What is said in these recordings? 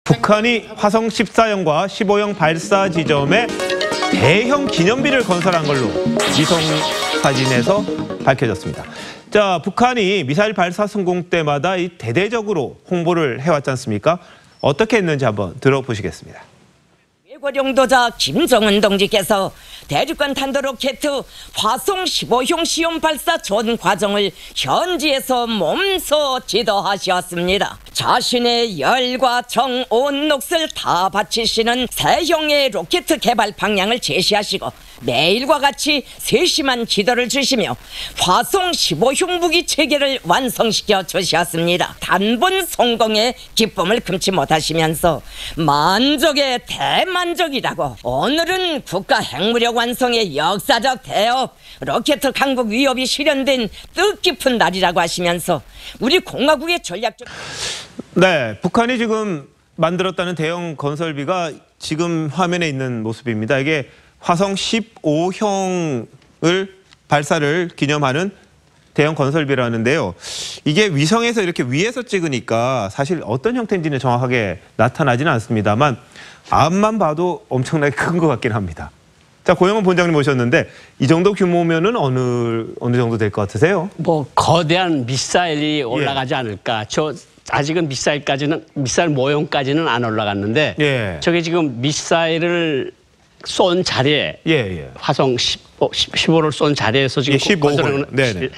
북한이 화성 14형과 15형 발사 지점에 대형 기념비를 건설한 걸로 위성 사진에서 밝혀졌습니다. 자, 북한이 미사일 발사 성공 때마다 이 대대적으로 홍보를 해왔지 않습니까? 어떻게 했는지 한번 들어보시겠습니다. 외고령도자 김정은 동지께서 대륙간 탄도로켓 화성 15형 시험 발사 전 과정을 현지에서 몸소 지도하셨습니다. 자신의 열과 정, 온 몫을 다 바치시는 새 형의 로켓 개발 방향을 제시하시고 매일과 같이 세심한 지도를 주시며 화성 15형 무기 체계를 완성시켜 주셨습니다. 단번 성공의 기쁨을 금치 못하시면서 만족의 대만족이라고 오늘은 국가 핵무력 완성의 역사적 대업 로켓 강국 위협이 실현된 뜻깊은 날이라고 하시면서 우리 공화국의 전략적 네, 북한이 지금 만들었다는 대형 건설비가 지금 화면에 있는 모습입니다. 이게 화성 15형을 발사를 기념하는 대형 건설비라는데요. 이게 위성에서 이렇게 위에서 찍으니까 사실 어떤 형태인지는 정확하게 나타나지는 않습니다만 앞만 봐도 엄청나게 큰 것 같긴 합니다. 자, 고영은 본장님 모셨는데 이 정도 규모면은 어느 정도 될 것 같으세요? 뭐 거대한 미사일이 올라가지 않을까. 아직은 미사일 모형까지는 안 올라갔는데 저게 지금 미사일을 쏜 자리에 화성 15를 쏜 자리에서 지금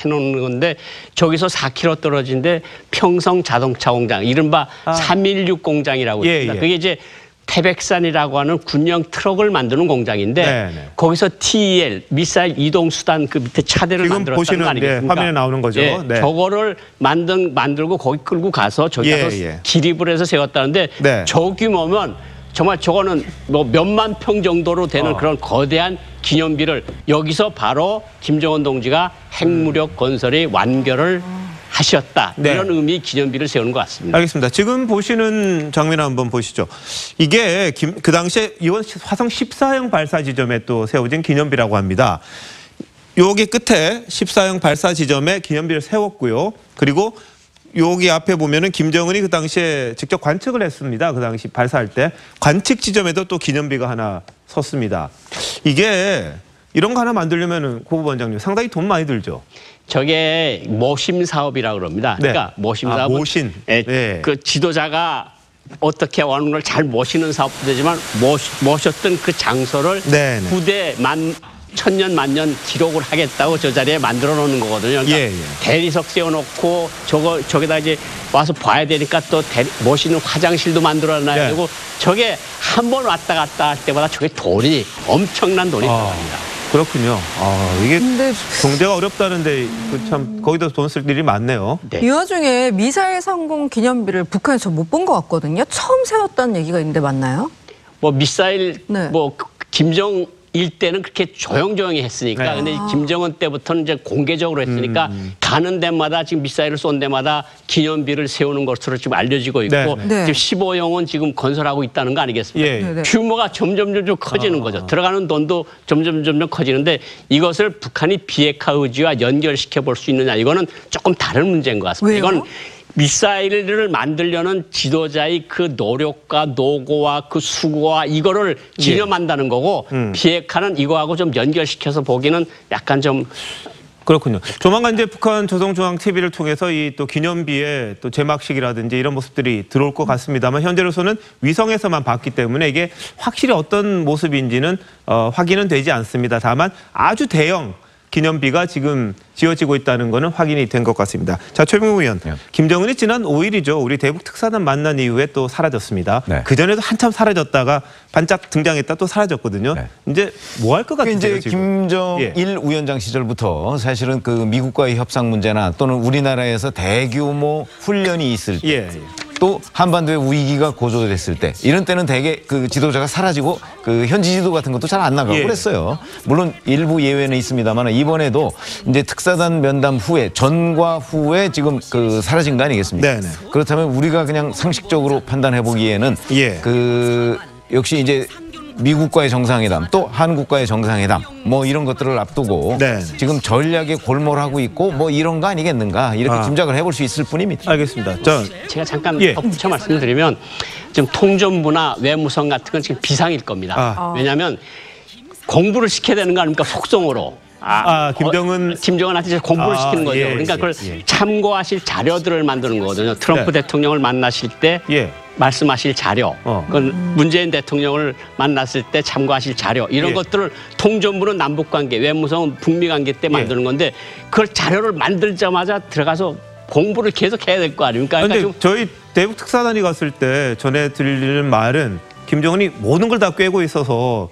해놓는 건데 저기서 4km 떨어진데 평성 자동차 공장, 이른바 316 공장이라고 있습니다. 그게 이제 태백산이라고 하는 군용 트럭을 만드는 공장인데 거기서 TEL 미사일 이동 수단 그 밑에 차대를 만들었다는 거 아니겠습니까? 화면에 나오는 거죠. 저거를 만들고 거기 끌고 가서 저기서 기립을 해서 세웠다는데 저 규모면 정말 저거는 뭐 몇만 평 정도로 되는 그런 거대한 기념비를 여기서 바로 김정은 동지가 핵무력 건설의 완결을 하셨다. 이런 의미 기념비를 세우는 것 같습니다. 알겠습니다. 지금 보시는 장면 한번 보시죠. 이게 그 당시에 이번 화성 14형 발사 지점에 또 세워진 기념비라고 합니다. 여기 끝에 14형 발사 지점에 기념비를 세웠고요. 그리고 여기 앞에 보면은 김정은이 그 당시에 직접 관측을 했습니다. 그 당시 발사할 때 관측 지점에도 또 기념비가 하나 섰습니다. 이게 이런 거 하나 만들려면은 고 원장님 상당히 돈 많이 들죠. 저게 모심 사업이라고 그럽니다. 그러니까 모심 사업은 그 지도자가 어떻게 어느 걸 잘 모시는 사업도 되지만 모셨던 그 장소를 후대 천년 만년 기록을 하겠다고 저 자리에 만들어 놓는 거거든요. 그러니까 대리석 세워놓고 저기다 이제 와서 봐야 되니까 또 모시는 화장실도 만들어 놔야 되고 저게 한 번 왔다 갔다 할 때마다 저게 엄청난 돈이 들어갑니다. 그렇군요. 이게 경제가 어렵다는데 참 거기다 돈 쓸 일이 많네요. 이 와중에 미사일 성공 기념비를 북한에서 못 본 것 같거든요. 처음 세웠다는 얘기가 있는데 맞나요? 뭐 미사일 김정일 때는 그렇게 조용조용히 했으니까 근데 김정은 때부터는 이제 공개적으로 했으니까 가는 데마다 지금 미사일을 쏜 데마다 기념비를 세우는 것으로 지금 알려지고 있고 지금 15형은 지금 건설하고 있다는 거 아니겠습니까? 규모가 점점 커지는 거죠. 들어가는 돈도 점점 커지는데 이것을 북한이 비핵화 의지와 연결시켜 볼 수 있느냐, 이거는 조금 다른 문제인 것 같습니다. 왜요? 이건 미사일을 만들려는 지도자의 그 노력과 노고와 그 수고와 이거를 기념한다는 거고 비핵화는 이거하고 좀 연결시켜서 보기는 약간 좀 그렇군요. 조만간 이제 북한 조선중앙TV를 통해서 이 또 기념비의 또 제막식이라든지 이런 모습들이 들어올 것 같습니다만 현재로서는 위성에서만 봤기 때문에 이게 확실히 어떤 모습인지는 확인은 되지 않습니다. 다만 아주 대형 기념비가 지금 지어지고 있다는 거는 확인이 된 것 같습니다. 자, 최병우 의원, 김정은이 지난 5일이죠. 우리 대북 특사단 만난 이후에 또 사라졌습니다. 그전에도 한참 사라졌다가 반짝 등장했다 또 사라졌거든요. 이제 뭐 할 것 같으세요? 이제 김정일 위원장 시절부터 사실은 그 미국과의 협상 문제나 또는 우리나라에서 대규모 훈련이 있을 때 또 한반도의 위기가 고조됐을 때 이런 때는 대개 그 지도자가 사라지고 그 현지 지도 같은 것도 잘 안 나가고 그랬어요. 물론 일부 예외는 있습니다만 이번에도 이제 특사단 면담 후에 전과 후에 지금 그 사라진 거 아니겠습니까? 그렇다면 우리가 그냥 상식적으로 판단해 보기에는 그 역시 이제 미국과의 정상회담 또 한국과의 정상회담 뭐 이런 것들을 앞두고 네. 지금 전략에 골몰하고 있고 뭐 이런 거 아니겠는가 이렇게 짐작을 해볼 수 있을 뿐입니다. 알겠습니다. 제가 잠깐 예. 덧붙여 말씀드리면 지금 통전부나 외무성 같은 건 지금 비상일 겁니다. 왜냐하면 공부를 시켜야 되는 거 아닙니까? 속성으로. 김정은한테 공부를 시키는 거죠. 그러니까 그걸 참고하실 자료들을 만드는 거거든요. 트럼프 대통령을 만나실 때 말씀하실 자료, 그건 문재인 대통령을 만났을 때 참고하실 자료 이런 것들을 통전부는 남북관계, 외무성은 북미관계 때 만드는 건데 그걸 자료를 만들자마자 들어가서 공부를 계속 해야 될 거 아닙니까? 그런데 저희 대북 특사단이 갔을 때 전해 드리는 말은 김정은이 모든 걸 다 꿰고 있어서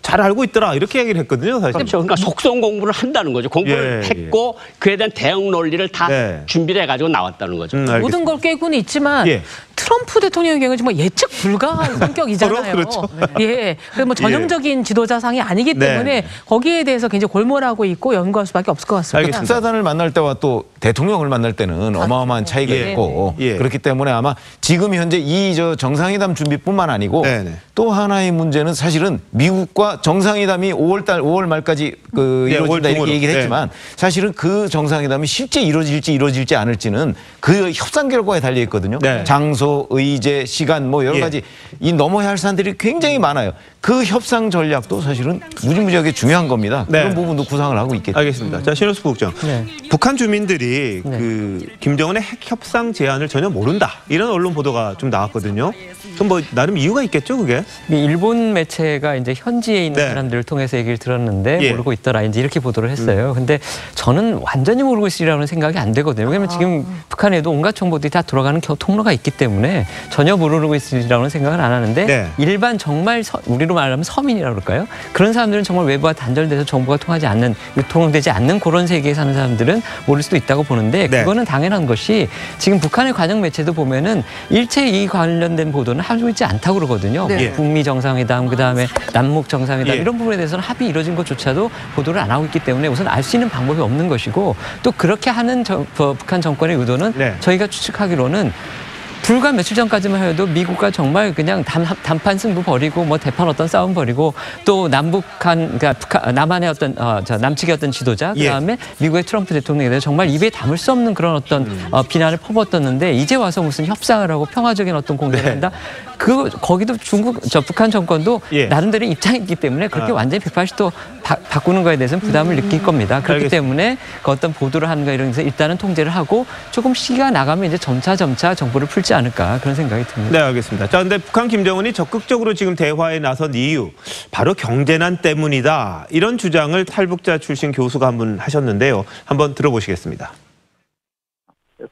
잘 알고 있더라 이렇게 얘기를 했거든요. 사실. 그렇죠. 그러니까 속성 공부를 한다는 거죠. 공부를 했고 그에 대한 대응 논리를 다 준비를 해가지고 나왔다는 거죠. 모든 걸 꿰고는 있지만 트럼프 대통령의 경우는 정말 예측 불가한 성격이잖아요. 그렇죠. 예, 그래서 뭐 전형적인 지도자상이 아니기 때문에 거기에 대해서 굉장히 골몰하고 있고 연구할 수밖에 없을 것 같습니다. 특사단을 만날 때와 또 대통령을 만날 때는 어마어마한 차이가 있고 그렇기 때문에 아마 지금 현재 이 정상회담 준비뿐만 아니고 또 하나의 문제는 사실은 미국과 정상회담이 5월 말까지 이루어진다 이렇게 얘기를 했지만 사실은 그 정상회담이 실제 이루어질지 않을지는 그 협상 결과에 달려 있거든요. 장소, 의제, 시간 뭐 여러 가지 이 넘어야 할 사안들이 굉장히 많아요. 그 협상 전략도 사실은 무지무지하게 중요한 겁니다. 그런 부분도 구상을 하고 있겠죠. 알겠습니다. 자, 신호수 부국장. 북한 주민들이 그 김정은의 핵 협상 제안을 전혀 모른다. 이런 언론 보도가 좀 나왔거든요. 좀 뭐 나름 이유가 있겠죠, 그게? 일본 매체가 이제 현지에 있는 사람들을 통해서 얘기를 들었는데 모르고 있더라. 이제 이렇게 보도를 했어요. 근데 저는 완전히 모르고 있으리라는 생각이 안 되거든요. 왜냐면 지금 북한에도 온갖 정보들이 다 돌아가는 통로가 있기 때문에 전혀 모르고 있으리라는 생각을 안 하는데 일반 정말 우리로 말하면 서민이라고 그럴까요? 그런 사람들은 정말 외부와 단절돼서 정보가 통하지 않는, 유통되지 않는 그런 세계에 사는 사람들은 모를 수도 있다고 보는데 그거는 당연한 것이 지금 북한의 관영 매체도 보면은 일체 이 관련된 보도는 하고 있지 않다고 그러거든요. 북미 정상회담, 그다음에 남북 정상회담 이런 부분에 대해서는 합의 이루어진 것조차도 보도를 안 하고 있기 때문에 우선 알 수 있는 방법이 없는 것이고 또 그렇게 하는 북한 정권의 의도는 저희가 추측하기로는 불과 며칠 전까지만 해도 미국과 정말 그냥 단판 승부 벌이고 뭐 대판 어떤 싸움 벌이고 또 남북한 그러니까 남한의 어떤 남측의 어떤 지도자 그다음에 미국의 트럼프 대통령에 대해서 정말 입에 담을 수 없는 그런 어떤 비난을 퍼붓었는데 이제 와서 무슨 협상을 하고 평화적인 어떤 공개를 한다. 거기도 북한 정권도 나름대로 입장이 있기 때문에 그렇게 완전히 180도 바꾸는 거에 대해서는 부담을 느낄 겁니다. 그렇기 때문에 그 어떤 보도를 하는 거 이런 데서 일단은 통제를 하고 조금 시기가 나가면 이제 점차 정보를 풀지 않을까 그런 생각이 듭니다. 네, 알겠습니다. 자, 근데 북한 김정은이 적극적으로 지금 대화에 나선 이유 바로 경제난 때문이다. 이런 주장을 탈북자 출신 교수가 한 분 하셨는데요. 한번 들어보시겠습니다.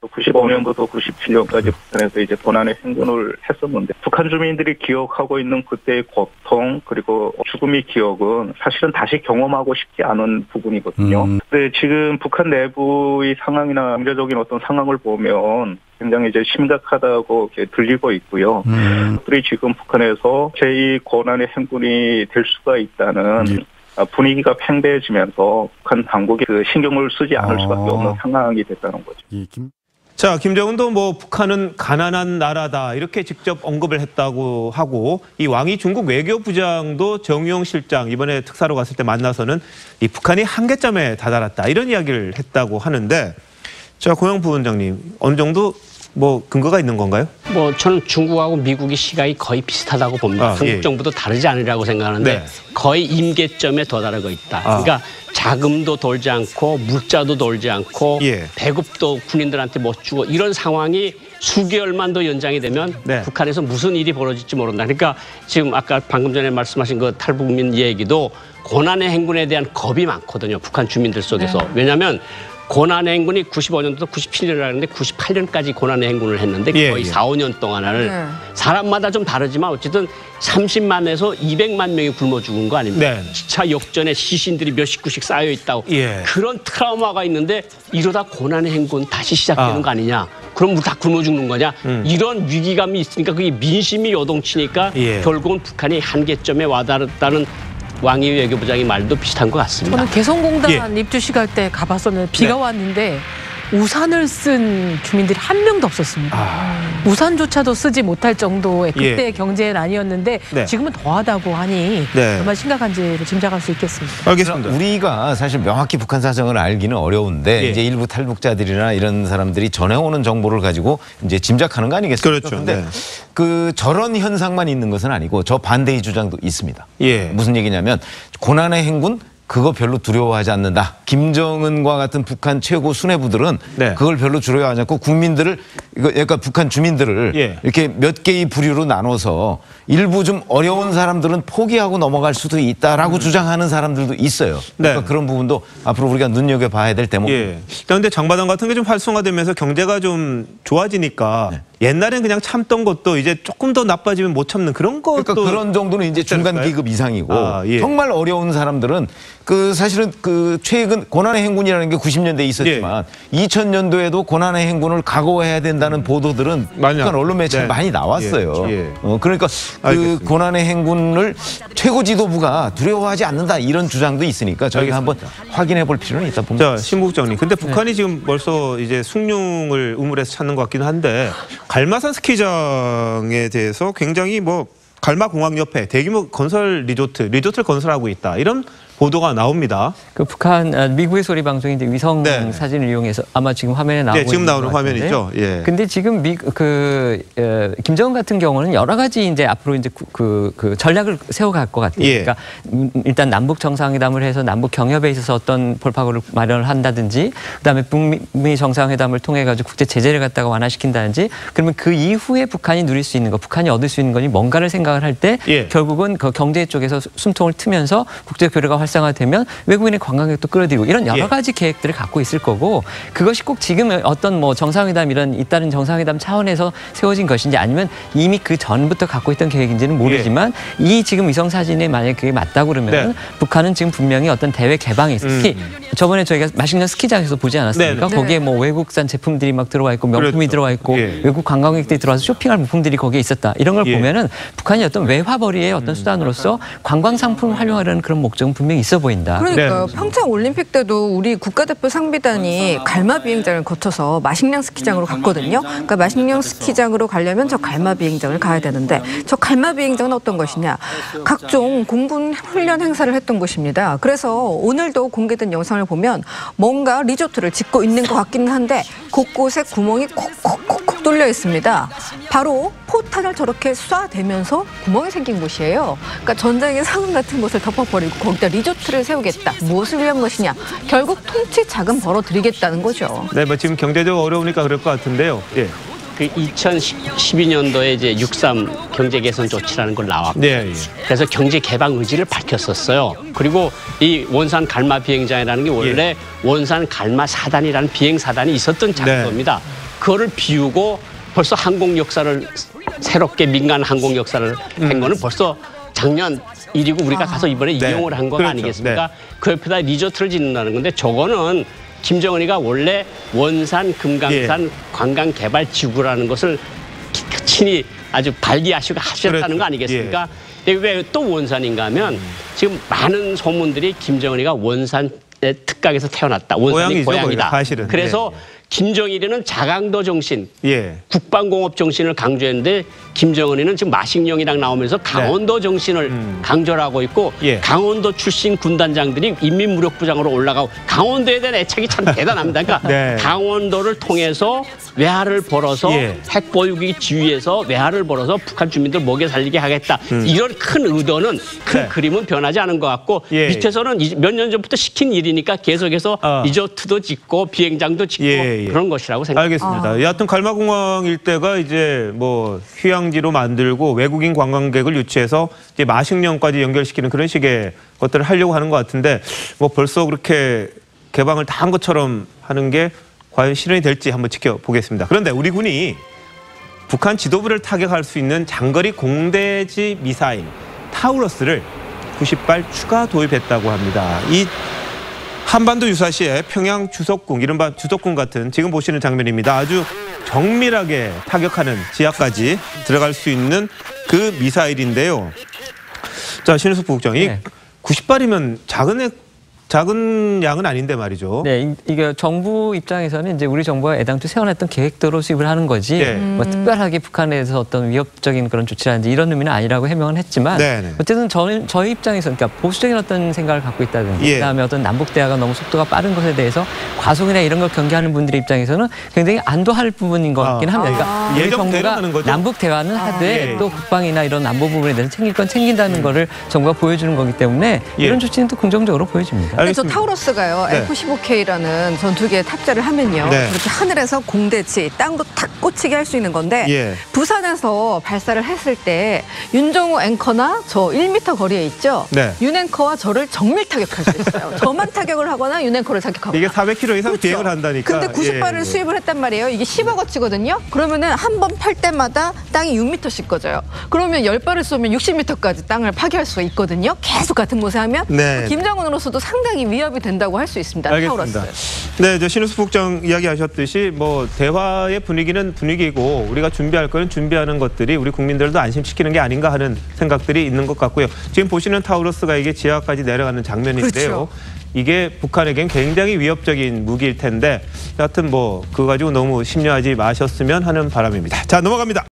95년부터 97년까지 북한에서 이제 고난의 행군을 했었는데 북한 주민들이 기억하고 있는 그때의 고통 그리고 죽음의 기억은 사실은 다시 경험하고 싶지 않은 부분이거든요. 근데 지금 북한 내부의 상황이나 경제적인 어떤 상황을 보면 굉장히 이제 심각하다고 이렇게 들리고 있고요. 그들이 지금 북한에서 제2 고난의 행군이 될 수가 있다는 분위기가 팽배해지면서 북한 당국이 신경을 쓰지 않을 수밖에 없는 상황이 됐다는 거죠. 자, 김정은도 뭐 북한은 가난한 나라다 이렇게 직접 언급을 했다고 하고 이 왕이 중국 외교부장도 정유영 실장 이번에 특사로 갔을 때 만나서는 이 북한이 한계점에 다다랐다 이런 이야기를 했다고 하는데 자, 고영 부원장님 어느 정도 뭐 근거가 있는 건가요? 뭐 저는 중국하고 미국의 시각이 거의 비슷하다고 봅니다. 한국 정부도 다르지 않으리라고 생각하는데 거의 임계점에 도달하고 있다. 그러니까 자금도 돌지 않고 물자도 돌지 않고 배급도 군인들한테 못 주고 이런 상황이 수개월만 더 연장이 되면 북한에서 무슨 일이 벌어질지 모른다. 그러니까 지금 아까 방금 전에 말씀하신 그 탈북민 얘기도 고난의 행군에 대한 겁이 많거든요. 북한 주민들 속에서. 왜냐하면 고난의 행군이 95년부터 97년을 하는데 98년까지 고난의 행군을 했는데 거의 4, 5년 동안을 사람마다 좀 다르지만 어쨌든 30만에서 200만 명이 굶어 죽은 거 아닙니까? 기차 역전에 시신들이 몇십 구씩 쌓여 있다고. 그런 트라우마가 있는데 이러다 고난의 행군 다시 시작되는 거 아니냐. 그럼 우리 다 굶어 죽는 거냐. 이런 위기감이 있으니까 그게 민심이 요동치니까 결국은 북한이 한계점에 와닿았다는 왕이 외교부장의 말도 비슷한 것 같습니다. 저는 개성공단 입주식 할 때 가봤었는데 비가 왔는데 우산을 쓴 주민들이 한 명도 없었습니다. 우산조차도 쓰지 못할 정도의 그때의 경제난이었는데 지금은 더하다고 하니 정말 심각한지를 짐작할 수 있겠습니다. 알겠습니다. 우리가 사실 명확히 북한 사정을 알기는 어려운데 이제 일부 탈북자들이나 이런 사람들이 전해오는 정보를 가지고 이제 짐작하는 거 아니겠습니까? 그렇죠. 그런데 그 저런 현상만 있는 것은 아니고 저 반대의 주장도 있습니다. 무슨 얘기냐면 고난의 행군 그거 별로 두려워하지 않는다. 김정은과 같은 북한 최고 수뇌부들은 그걸 별로 두려워하지 않고 국민들을 그러니까 북한 주민들을 이렇게 몇 개의 부류로 나눠서 일부 좀 어려운 사람들은 포기하고 넘어갈 수도 있다라고 주장하는 사람들도 있어요. 그러니까 그런 부분도 앞으로 우리가 눈여겨봐야 될 대목. 그런데 장바당 같은 게 좀 활성화되면서 경제가 좀 좋아지니까 옛날엔 그냥 참던 것도 이제 조금 더 나빠지면 못 참는 그런 것도. 그러니까 그런 정도는 이제 중간 기급 이상이고 정말 어려운 사람들은 그 사실은 그 최근 고난의 행군이라는 게 90년대에 있었지만 2000년도에도 고난의 행군을 각오해야 된다는 보도들은 북한 언론 매체에 많이 나왔어요. 그러니까 그 고난의 행군을 최고 지도부가 두려워하지 않는다 이런 주장도 있으니까 저희가 한번 확인해 볼 필요는 있다 봅니다. 자, 신국장님. 근데 북한이 지금 벌써 이제 숭늉을 우물에서 찾는 것 같기는 한데 갈마산 스키장에 대해서 굉장히 뭐 갈마공항 옆에 대규모 건설 리조트를 건설하고 있다. 이런 보도가 나옵니다. 그 북한 미국의 소리 방송인데 위성 사진을 이용해서 아마 지금 화면에 나오고 지금 나오는 화면이죠. 근데 지금 김정은 같은 경우는 여러 가지 이제 앞으로 이제 그 전략을 세워갈 것 같아요. 그러니까 일단 남북 정상회담을 해서 남북 경협에 있어서 어떤 돌파구를 마련을 한다든지, 그다음에 북미 정상회담을 통해 가지고 국제 제재를 갖다가 완화시킨다든지, 그러면 그 이후에 북한이 누릴 수 있는 거, 북한이 얻을 수 있는 거니 뭔가를 생각을 할 때 결국은 그 경제 쪽에서 숨통을 트면서 국제 교류가 활성화되면 외국인의 관광객도 끌어들이고 이런 여러 가지 계획들을 갖고 있을 거고, 그것이 꼭 지금 어떤 뭐 정상회담 이런 잇따른 정상회담 차원에서 세워진 것인지 아니면 이미 그 전부터 갖고 있던 계획인지는 모르지만 이 지금 위성 사진에 만약에 그게 맞다고 그러면 북한은 지금 분명히 어떤 대외 개방이 특히 저번에 저희가 맛있는 스키장에서 보지 않았습니까? 거기에 뭐 외국산 제품들이 막 들어와 있고 명품이 들어와 있고 외국 관광객들이 들어와서 쇼핑할 물품들이 거기에 있었다. 이런 걸 보면은 북한이 어떤 외화벌이의 어떤 수단으로서 관광 상품을 활용하려는 그런 목적은 분명히 있어 보인다. 그러니까요. 평창 올림픽 때도 우리 국가대표 상비단이 갈마 비행장을 거쳐서 마식령 스키장으로 갔거든요. 그러니까 마식령 스키장으로 가려면 저 갈마 비행장을 가야 되는데, 저 갈마 비행장은 어떤 것이냐? 각종 공군 훈련 행사를 했던 곳입니다. 그래서 오늘도 공개된 영상을 보면 뭔가 리조트를 짓고 있는 것 같기는 한데 곳곳에 구멍이 콕콕콕콕 뚫려 있습니다. 바로 포탄을 저렇게 쏴대면서 구멍이 생긴 곳이에요. 그러니까 전장의 상황 같은 곳을 덮어버리고 거기다 리조트를 세우겠다. 무엇을 위한 것이냐? 결국 통치 자금 벌어들이겠다는 거죠. 네, 뭐 지금 경제적으로 어려우니까 그럴 것 같은데요. 그 2012년도에 이제 6.3 경제 개선 조치라는 걸 나왔고, 그래서 경제 개방 의지를 밝혔었어요. 그리고 이 원산 갈마 비행장이라는 게 원래 원산 갈마 사단이라는 비행 사단이 있었던 장소입니다. 그거를 비우고 벌써 항공 역사를 새롭게 민간 항공 역사를 한 거는 벌써 작년 일이고 우리가 가서 이번에 이용을 한 건 아니겠습니까? 그 옆에다 리조트를 짓는다는 건데, 저거는 김정은이가 원래 원산 금강산 관광개발지구라는 것을 친히 아주 발기하시고 하셨다는 거 아니겠습니까? 근데 왜 또 원산인가 하면 지금 많은 소문들이 김정은이가 원산의 특각에서 태어났다. 원산이 고향이다. 사실은. 그래서 김정일이는 자강도 정신, 국방공업 정신을 강조했는데 김정은이는 지금 마식령이랑 나오면서 강원도 정신을 강조를 하고 있고, 강원도 출신 군단장들이 인민무력부장으로 올라가고 강원도에 대한 애착이 참 대단합니다. 그러니까 강원도를 통해서 외화를 벌어서 핵보유기 지위에서 외화를 벌어서 북한 주민들 먹여 살리게 하겠다. 이런 큰 의도는, 큰 그림은 변하지 않은 것 같고, 밑에서는 몇 년 전부터 시킨 일이니까 계속해서 리조트도 짓고 비행장도 짓고 그런 것이라고 생각합니다. 알겠습니다. 여하튼 갈마공항 일대가 이제 뭐 휴양지로 만들고 외국인 관광객을 유치해서 이제 마식령까지 연결시키는 그런 식의 것들을 하려고 하는 것 같은데, 뭐 벌써 그렇게 개방을 다 한 것처럼 하는 게 과연 실현이 될지 한번 지켜보겠습니다. 그런데 우리 군이 북한 지도부를 타격할 수 있는 장거리 공대지 미사일 타우러스를 90발 추가 도입했다고 합니다. 이 한반도 유사시에 평양 주석궁, 이른바 주석궁 같은 지금 보시는 장면입니다. 아주 정밀하게 타격하는 지하까지 들어갈 수 있는 그 미사일인데요. 자, 신우석 부국장, 이 90발이면 작은 애 작은 양은 아닌데 말이죠. 네, 이게 정부 입장에서는 이제 우리 정부가 애당초 세워놨던 계획대로 수입을 하는 거지 뭐 특별하게 북한에 대해서 어떤 위협적인 그런 조치라든지 이런 의미는 아니라고 해명은 했지만 어쨌든 저희 입장에서 그러니까 보수적인 어떤 생각을 갖고 있다든지 그다음에 어떤 남북 대화가 너무 속도가 빠른 것에 대해서 과속이나 이런 걸 경계하는 분들의 입장에서는 굉장히 안도할 부분인 것 같긴 합니다. 그러니까 우리 정부가 남북 대화는 하되 또 국방이나 이런 안보 부분에 대해서 챙길 건 챙긴다는 거를 정부가 보여주는 거기 때문에 이런 조치는 또 긍정적으로 보여집니다. 근데 저 타우러스가요. F-15K라는 전투기에 탑재를 하면요. 그렇게 하늘에서 공대치, 땅도 탁 꽂히게 할 수 있는 건데 부산에서 발사를 했을 때 윤정우 앵커나 저 1m 거리에 있죠. 윤 앵커와 저를 정밀 타격할 수 있어요. 저만 타격을 하거나 윤 앵커를 타격하거나. 이게 400km 이상 비행을 한다니까. 근데 90발을 수입을 했단 말이에요. 이게 10억어치거든요. 그러면은 한 번 팔 때마다 땅이 6m씩 꺼져요. 그러면 10발을 쏘면 60m까지 땅을 파괴할 수가 있거든요. 계속 같은 곳에 하면 김정은으로서도 상당히 위협이 된다고 할 수 있습니다. 알겠습니다. 네, 저 신우수 국장 이야기하셨듯이 뭐 대화의 분위기는 분위기고 우리가 준비할 거는 준비하는 것들이 우리 국민들도 안심시키는 게 아닌가 하는 생각들이 있는 것 같고요. 지금 보시는 타우러스가 이게 지하까지 내려가는 장면인데요. 이게 북한에겐 굉장히 위협적인 무기일 텐데 여하튼 뭐 그거 가지고 너무 심려하지 마셨으면 하는 바람입니다. 자, 넘어갑니다.